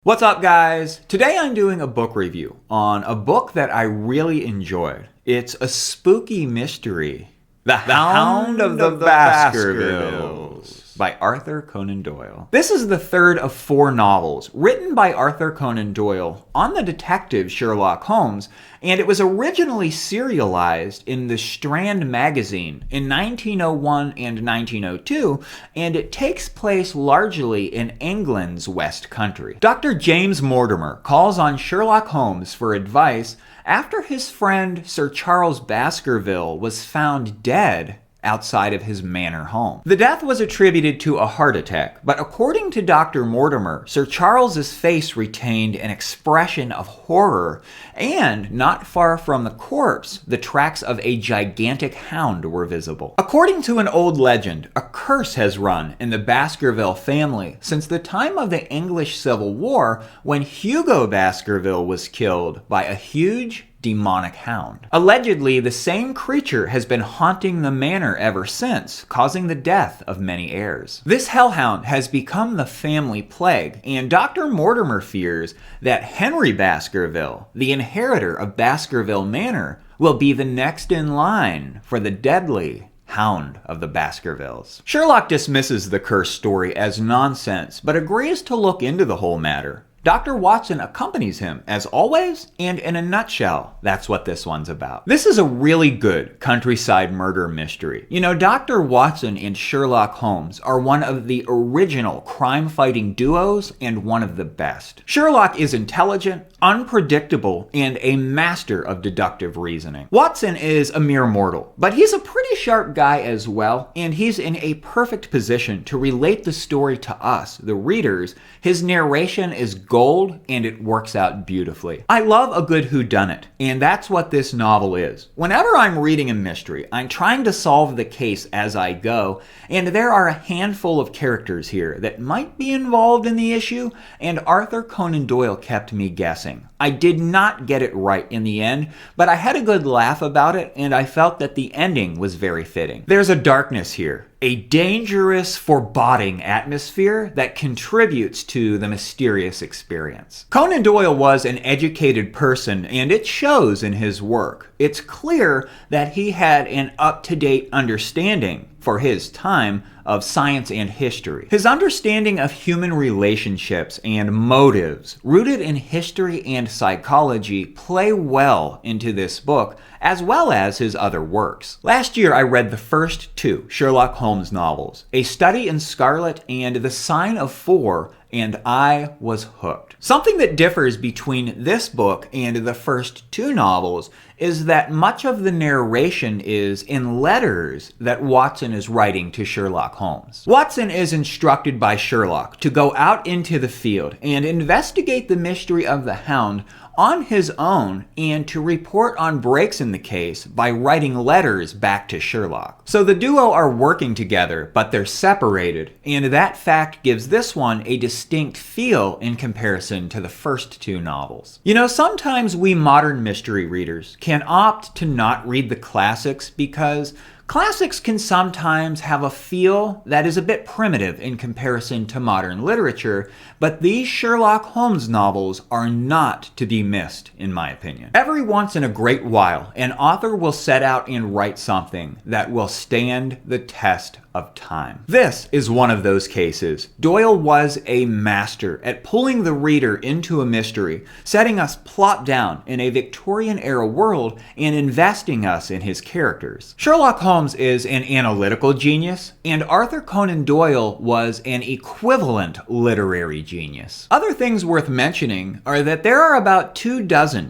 What's up, guys? Today I'm doing a book review on a book that I really enjoyed. It's a spooky mystery, The Hound of the Baskervilles by Arthur Conan Doyle. This is the third of 4 novels written by Arthur Conan Doyle on the detective Sherlock Holmes, and it was originally serialized in the Strand magazine in 1901 and 1902, and it takes place largely in England's West Country. Dr. James Mortimer calls on Sherlock Holmes for advice after his friend Sir Charles Baskerville was found dead outside of his manor home. The death was attributed to a heart attack, but according to Dr. Mortimer, Sir Charles's face retained an expression of horror, and not far from the corpse, the tracks of a gigantic hound were visible. According to an old legend, a curse has run in the Baskerville family since the time of the English Civil War, when Hugo Baskerville was killed by a huge demonic hound. Allegedly, the same creature has been haunting the manor ever since, causing the death of many heirs. This hellhound has become the family plague, and Dr. Mortimer fears that Henry Baskerville, the inheritor of Baskerville Manor, will be the next in line for the deadly Hound of the Baskervilles. Sherlock dismisses the curse story as nonsense, but agrees to look into the whole matter. Dr. Watson accompanies him, as always, and in a nutshell, that's what this one's about. This is a really good countryside murder mystery. You know, Dr. Watson and Sherlock Holmes are one of the original crime-fighting duos and one of the best. Sherlock is intelligent, unpredictable, and a master of deductive reasoning. Watson is a mere mortal, but he's a pretty sharp guy as well, and he's in a perfect position to relate the story to us, the readers. His narration is gold, and it works out beautifully. I love a good whodunit, and that's what this novel is. Whenever I'm reading a mystery, I'm trying to solve the case as I go, and there are a handful of characters here that might be involved in the issue, and Arthur Conan Doyle kept me guessing. I did not get it right in the end, but I had a good laugh about it, and I felt that the ending was very fitting. There's a darkness here, a dangerous, foreboding atmosphere that contributes to the mysterious experience. Conan Doyle was an educated person, and it shows in his work. It's clear that he had an up-to-date understanding, for his time, of science and history. His understanding of human relationships and motives, rooted in history and psychology, play well into this book, as well as his other works. Last year, I read the first 2 Sherlock Holmes novels, A Study in Scarlet and The Sign of Four, and I was hooked. Something that differs between this book and the first 2 novels is that much of the narration is in letters that Watson is writing to Sherlock Holmes. Watson is instructed by Sherlock to go out into the field and investigate the mystery of the Hound on his own, and to report on breaks in the case by writing letters back to Sherlock. So the duo are working together, but they're separated, and that fact gives this one a distinct feel in comparison to the first 2 novels. You know, sometimes we modern mystery readers can opt to not read the classics because classics can sometimes have a feel that is a bit primitive in comparison to modern literature, but these Sherlock Holmes novels are not to be missed, in my opinion. Every once in a great while, an author will set out and write something that will stand the test of time. This is one of those cases. Doyle was a master at pulling the reader into a mystery, setting us plop down in a Victorian-era world, and investing us in his characters. Sherlock Holmes is an analytical genius, and Arthur Conan Doyle was an equivalent literary genius. Other things worth mentioning are that there are about 24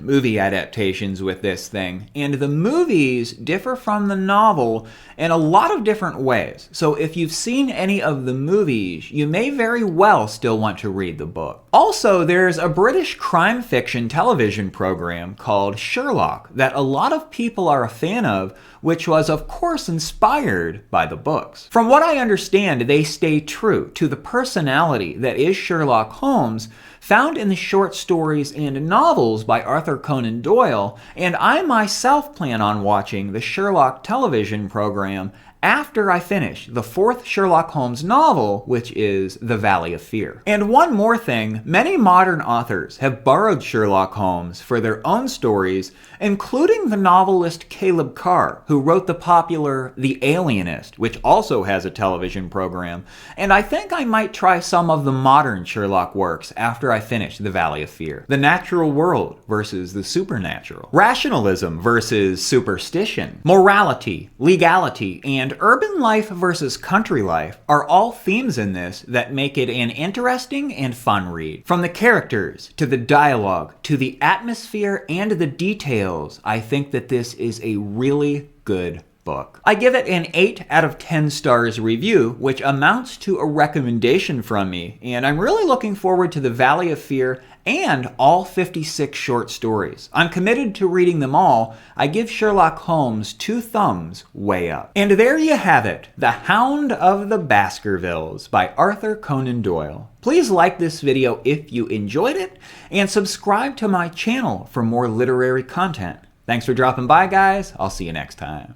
movie adaptations with this thing, and the movies differ from the novel in a lot of different ways. So if you've seen any of the movies, you may very well still want to read the book. Also, there's a British crime fiction television program called Sherlock that a lot of people are a fan of, which was of course inspired by the books. From what I understand, they stay true to the personality that is Sherlock Holmes, found in the short stories and novels by Arthur Conan Doyle, and I myself plan on watching the Sherlock television program after I finish the 4th Sherlock Holmes novel, which is The Valley of Fear. And one more thing, many modern authors have borrowed Sherlock Holmes for their own stories, including the novelist Caleb Carr, who wrote the popular The Alienist, which also has a television program, and I think I might try some of the modern Sherlock works after I finish The Valley of Fear. The natural world versus the supernatural. Rationalism versus superstition. Morality, legality, and urban life versus country life are all themes in this that make it an interesting and fun read. From the characters, to the dialogue, to the atmosphere, and the details, I think that this is a really good book. I give it an 8 out of 10 stars review, which amounts to a recommendation from me, and I'm really looking forward to The Valley of Fear and all 56 short stories. I'm committed to reading them all. I give Sherlock Holmes 2 thumbs way up. And there you have it, The Hound of the Baskervilles by Arthur Conan Doyle. Please like this video if you enjoyed it, and subscribe to my channel for more literary content. Thanks for dropping by, guys. I'll see you next time.